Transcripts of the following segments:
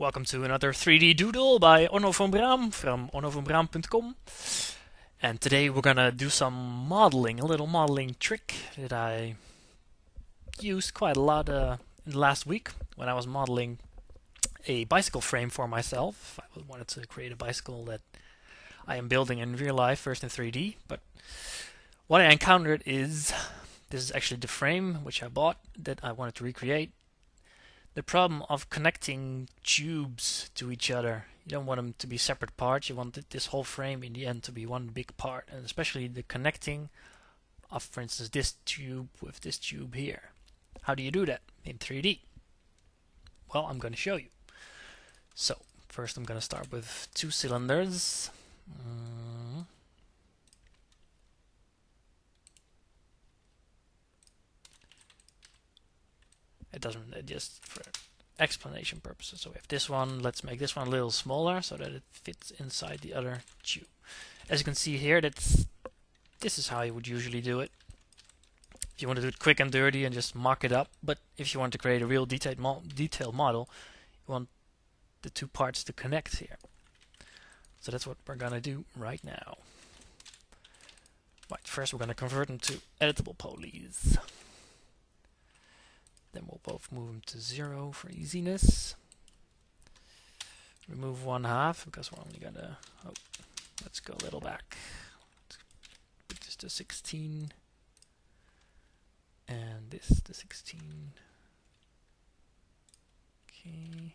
Welcome to another 3D doodle by Onno van Braam from onovanbraam.com. And today we're gonna do some modeling, a little modeling trick that I used quite a lot in the last week when I was modeling a bicycle frame for myself. I wanted to create a bicycle that I am building in real life, first in 3D, but what I encountered is this is actually the frame which I bought that I wanted to recreate. The problem of connecting tubes to each other. You don't want them to be separate parts. You want this whole frame in the end to be one big part, and especially the connecting of, for instance, this tube with this tube here. How do you do that in 3D? Well, I'm going to show you. So first I'm going to start with two cylinders. It just for explanation purposes. So we have this one. Let's make this one a little smaller so that it fits inside the other tube. As you can see here, this is how you would usually do it. If you want to do it quick and dirty and just mock it up, but if you want to create a real detailed model, you want the two parts to connect here. So that's what we're gonna do right now. Right, first we're gonna convert them to editable polys. Then we'll both move them to 0 for easiness. Remove 1/2 because we're only gonna. Oh, let's go a little back. Let's put this to 16, and this to 16. Okay.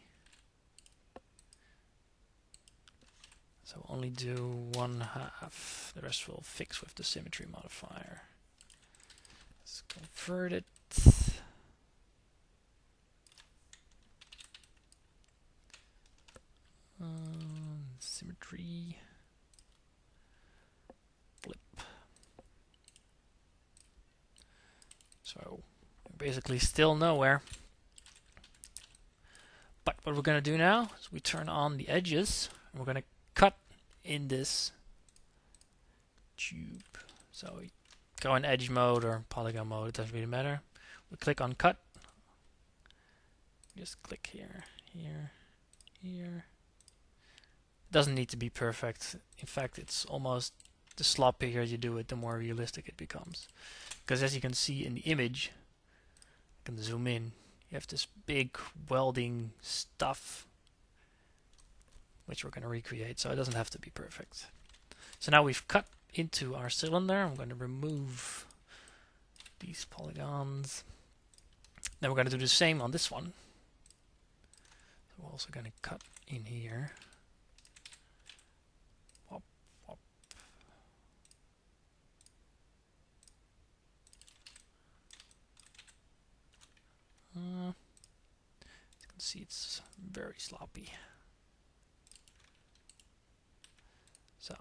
So we'll only do 1/2. The rest we'll fix with the symmetry modifier. Let's convert it. Symmetry flip. So basically still nowhere. But what we're going to do now is we turn on the edges and we're going to cut in this tube. So we go in edge mode or polygon mode, it doesn't really matter. We click on cut. Just click here, here, here. Doesn't need to be perfect. In fact, it's almost the sloppier you do it, the more realistic it becomes. Because as you can see in the image, I can zoom in, you have this big welding stuff which we're going to recreate, so it doesn't have to be perfect. So now we've cut into our cylinder. I'm going to remove these polygons. Then we're going to do the same on this one. So we're also going to cut in here. As you can see, it's very sloppy. So,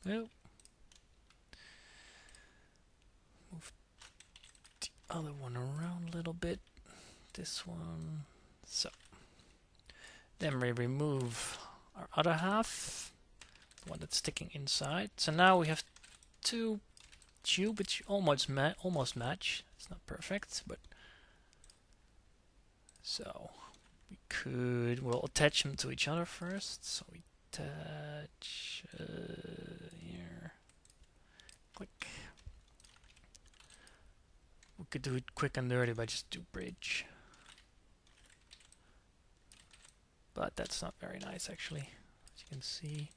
move the other one around a little bit. This one. So, then we remove our other half, the one that's sticking inside. So now we have two tubes which almost match. It's not perfect, but so we'll attach them to each other first. So we attach here, click. We could do it quick and dirty by just do bridge, but that's not very nice actually, as you can see.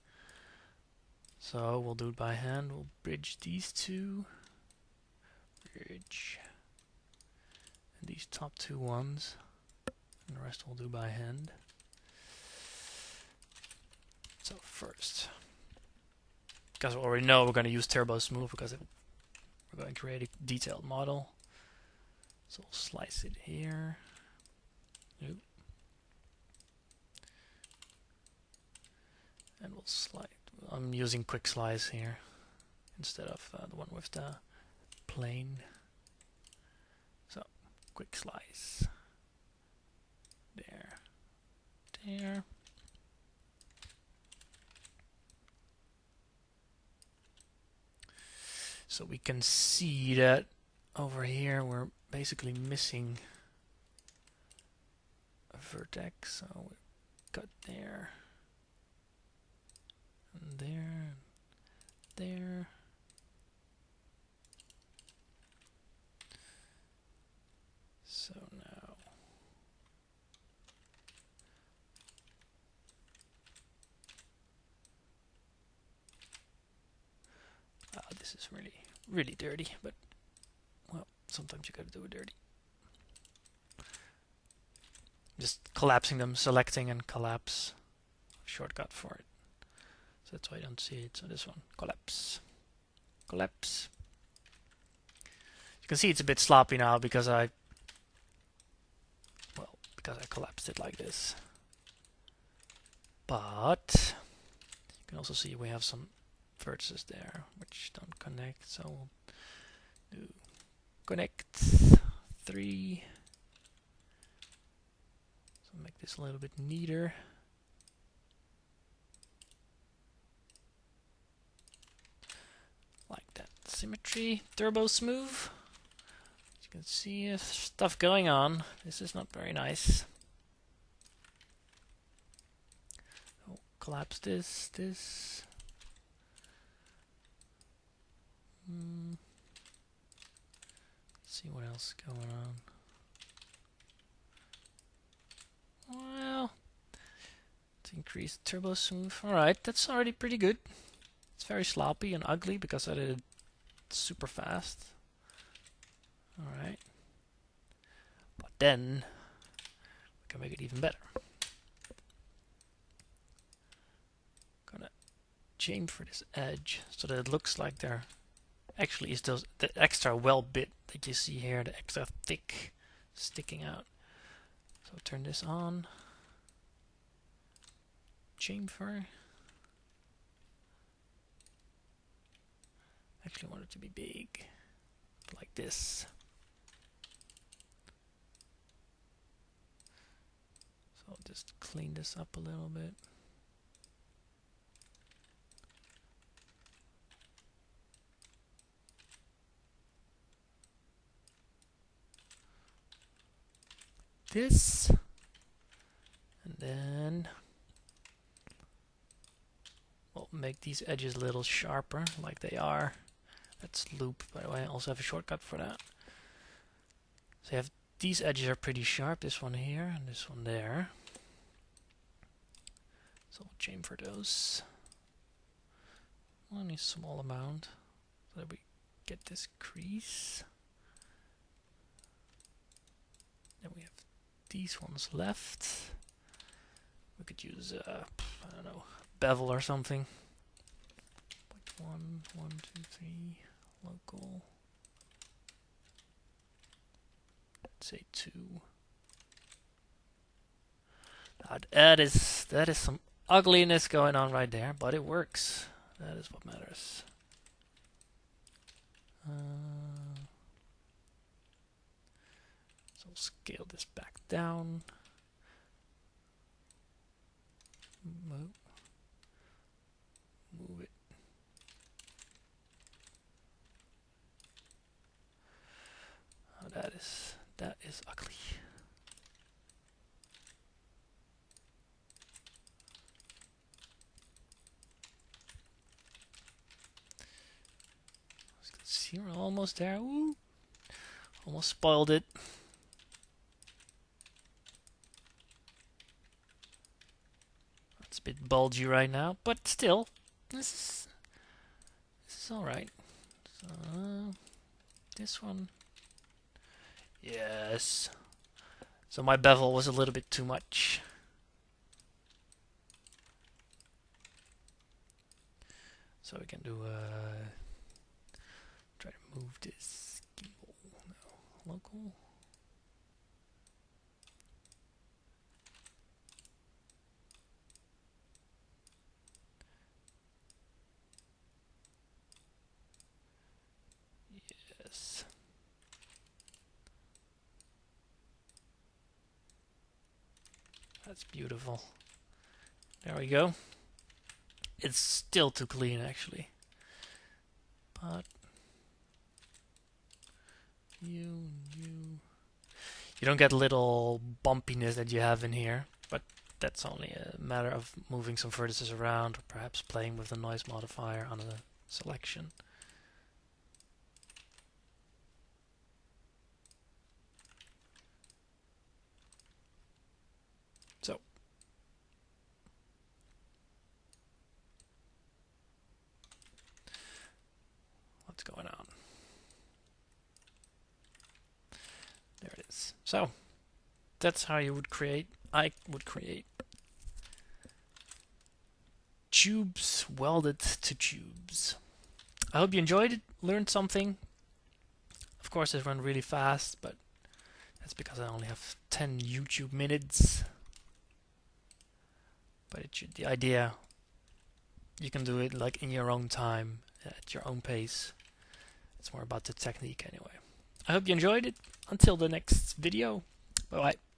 So we'll do it by hand. We'll bridge these two, bridge, and these top two ones, and the rest we'll do by hand. So first, because we already know we're going to use Turbo Smooth because we're going to create a detailed model. So we'll slice it here. Nope. And we'll slide. I'm using quick slice here instead of the one with the plane. So quick slice. There. There. So we can see that over here we're basically missing a vertex, so we cut there, and there, there. So now this is really dirty, but well, sometimes you gotta do it dirty. Just collapsing them, selecting and collapse. Shortcut for it. So that's why I don't see it. So this one, collapse. Collapse. You can see it's a bit sloppy now because I collapsed it like this. But you can also see we have some vertices there which don't connect, so we'll do connect 3. So make this a little bit neater. Like that. Symmetry, turbo smooth. As you can see, stuff going on. This is not very nice. Oh, collapse this. Let's see what else is going on. Well, to increase turbo smooth. Alright, that's already pretty good. It's very sloppy and ugly because I did it super fast. Alright. But then we can make it even better. Gonna chamfer this edge so that it looks like there actually is the extra weld bit that you see here, the extra thick sticking out. So turn this on. Chamfer. Actually want it to be big, like this. So I'll just clean this up a little bit. This, and then we'll make these edges a little sharper, like they are. That's loop, by the way. I also have a shortcut for that. So you have these edges are pretty sharp. This one here and this one there. So we'll chamfer those. Only a small amount, so that we get this crease. Then we have these ones left. We could use I don't know, bevel or something. Like 1, 2, 3, local. Let's say 2. Now that is some ugliness going on right there, but it works. That is what matters. So scale this back down. Move it. Oh, that is ugly. As you can see, we're almost there. Woo! Almost spoiled it. It's a bit bulgy right now, but still, this is all right. So this one, yes. So my bevel was a little bit too much. So we can do try to move this gimbal. No, local. Yes. That's beautiful. There we go. It's still too clean, actually. But you You don't get little bumpiness that you have in here, but that's only a matter of moving some vertices around or perhaps playing with the noise modifier on a selection. So what's going on? There it is. So that's how you would create, I would create tubes welded to tubes. I hope you enjoyed it, learned something. Of course it went really fast, but that's because I only have 10 YouTube minutes. But the idea, you can do it like in your own time, at your own pace. It's more about the technique anyway. I hope you enjoyed it. Until the next video. Bye bye.